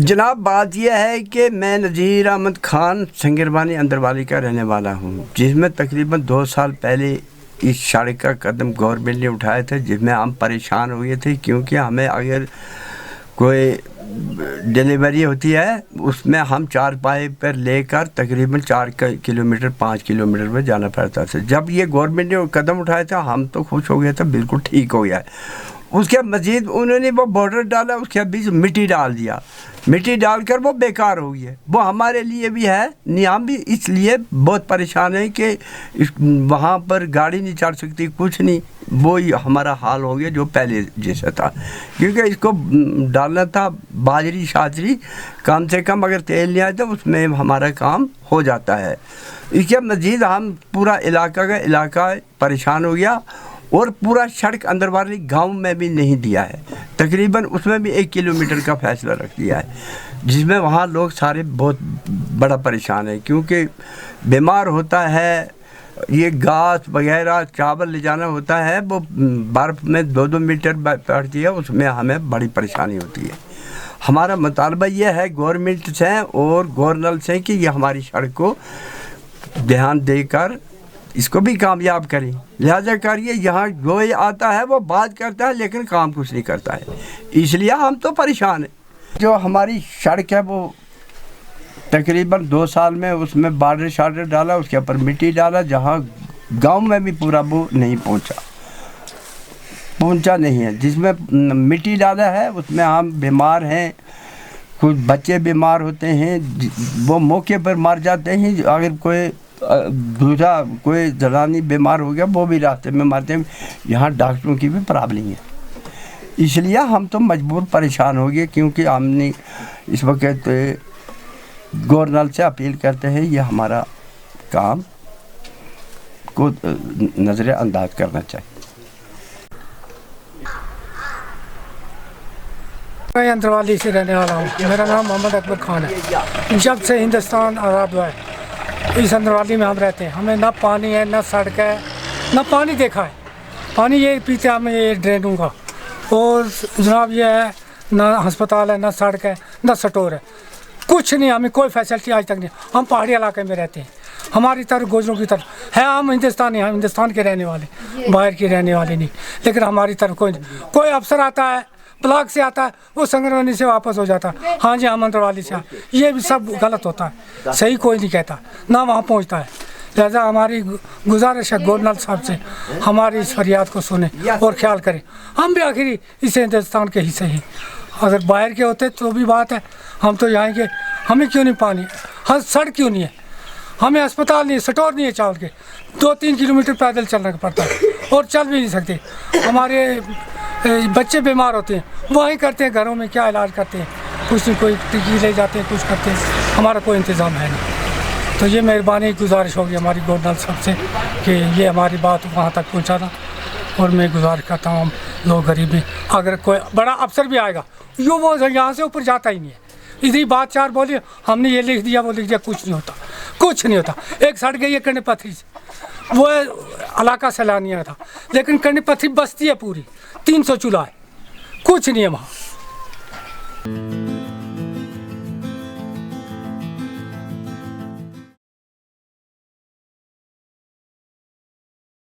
جناب بات یہ ہے کہ میں نذیر احمد خان سنگربانی اندروالی کا رہنے والا ہوں، جس میں تقریباً 2 سال پہلے اس سڑک کا قدم گورنمنٹ نے اٹھائے تھے، جس میں ہم پریشان ہوئے تھے کیونکہ ہمیں اگر کوئی ڈیلیوری ہوتی ہے اس میں ہم 4 پائے پر لے کر تقریباً 4 کلومیٹر 5 کلومیٹر میں جانا پڑتا تھا۔ جب یہ گورنمنٹ نے قدم اٹھایا تھا ہم تو خوش ہو گئے تھے، بالکل ٹھیک ہو گیا ہے۔ اس کے مزید انہوں نے وہ بارڈر ڈالا، اس کے بیچ مٹی ڈال دیا، مٹی ڈال کر وہ بیکار ہو گئی ہے۔ وہ ہمارے لیے بھی ہے ہم بھی اس لیے بہت پریشان ہیں کہ وہاں پر گاڑی نہیں چڑھ سکتی، کچھ نہیں، وہی ہمارا حال ہو گیا جو پہلے جیسا تھا، کیونکہ اس کو ڈالنا تھا باجری شاجری، کم سے کم اگر تیل نہیں آیا تو اس میں ہمارا کام ہو جاتا ہے۔ اس کے مزید ہم پورا علاقہ پریشان ہو گیا، اور پورا سڑک اندروالی گاؤں میں بھی نہیں دیا ہے، تقریباً اس میں بھی 1 کلومیٹر کا فاصلہ رکھ دیا ہے، جس میں وہاں لوگ سارے بہت بڑا پریشان ہیں، کیونکہ بیمار ہوتا ہے، یہ گھاس وغیرہ چاول لے جانا ہوتا ہے، وہ برف میں 2 میٹر پڑتی ہے، اس میں ہمیں بڑی پریشانی ہوتی ہے۔ ہمارا مطالبہ یہ ہے گورنمنٹ سے اور گورنر سے کہ یہ ہماری سڑک کو دھیان دے کر اس کو بھی کامیاب کریں، لہٰذا کریے۔ یہاں جو آتا ہے وہ بات کرتا ہے لیکن کام کچھ نہیں کرتا ہے، اس لیے ہم تو پریشان ہیں۔ جو ہماری سڑک ہے وہ تقریباً 2 سال میں اس میں بارڈر شارڈر ڈالا، اس کے اوپر مٹی ڈالا، جہاں گاؤں میں بھی پورا وہ نہیں پہنچا نہیں ہے، جس میں مٹی ڈالا ہے اس میں ہم بیمار ہیں، کچھ بچے بیمار ہوتے ہیں، وہ موقع پر مر جاتے ہیں، اگر دوسرا کوئی زنانی بیمار ہو گیا وہ بھی راستے میں مرتے ہیں، یہاں ڈاکٹروں کی بھی پرابلم ہے، اس لیے ہم تو مجبور پریشان ہو گئے، کیونکہ ہم نے اس وقت گورنر سے اپیل کرتے ہیں یہ ہمارا کام کو نظر انداز کرنا چاہیے۔ میں اندروالی سے رہنے والا ہوں، میرا نام محمد اکبر خان ہے۔ جب سے ہندوستان آزاد ہوا ہے اس اندروالی میں ہم رہتے ہیں، ہمیں نہ پانی ہے، نہ سڑک ہے، نہ پانی دیکھا ہے، پانی یہ پیتے ہمیں یہ ڈرینوں کا، اور جناب یہ ہے نہ ہسپتال ہے، نہ سڑک ہے، نہ سٹور ہے، کچھ نہیں، ہمیں کوئی فیسلٹی آج تک نہیں۔ ہم پہاڑی علاقے میں رہتے ہیں، ہماری طرف گوجروں کی طرف ہے، ہم ہندوستانی، ہم ہندوستان کے رہنے والے، باہر کے رہنے والے نہیں، لیکن ہماری طرف کوئی افسر آتا ہے بلاک سے آتا ہے وہ سنگربانی سے واپس ہو جاتا ہے، ہاں جی ہم اندروالی سے، یہ بھی سب غلط ہوتا ہے، صحیح کوئی نہیں کہتا، نہ وہاں پہنچتا ہے۔ لہذا ہماری گزارش ہے گورنر صاحب سے ہماری اس فریاد کو سنیں اور خیال کریں، ہم بھی آخری اس ہندوستان کے حصے ہیں، اگر باہر کے ہوتے تو بھی بات ہے، ہم تو یہاں کے، ہمیں کیوں نہیں پانی، سڑک کیوں نہیں ہے، ہمیں اسپتال نہیں ہے، سٹور نہیں ہے چاول کے، 2-3 کلومیٹر پیدل چلنا پڑتا ہے اور چل بھی نہیں سکتے، ہمارے بچے بیمار ہوتے ہیں وہیں کرتے ہیں، گھروں میں کیا علاج کرتے ہیں، کچھ نہیں، کوئی ٹکی لے جاتے ہیں، کچھ کرتے ہیں، ہمارا کوئی انتظام ہے نہیں۔ تو یہ مہربانی گزارش ہوگی ہماری گورنر صاحب سے کہ یہ ہماری بات وہاں تک پہنچانا، اور میں گزارش کرتا ہوں لوگ غریب ہیں، اگر کوئی بڑا افسر بھی آئے گا وہ یہاں سے اوپر جاتا ہی نہیں ہے، ادھر بات 4 بولی، ہم نے یہ لکھ دیا وہ لکھ دیا، کچھ نہیں ہوتا، کچھ نہیں ہوتا۔ ایک سڑک گئی ہے کنڈی پتھری سے، وہ علاقہ سیلانیہ تھا، لیکن کنڈی پتھری بستی ہے پوری 300 چولہا ہے، کچھ نہیں ہے وہاں۔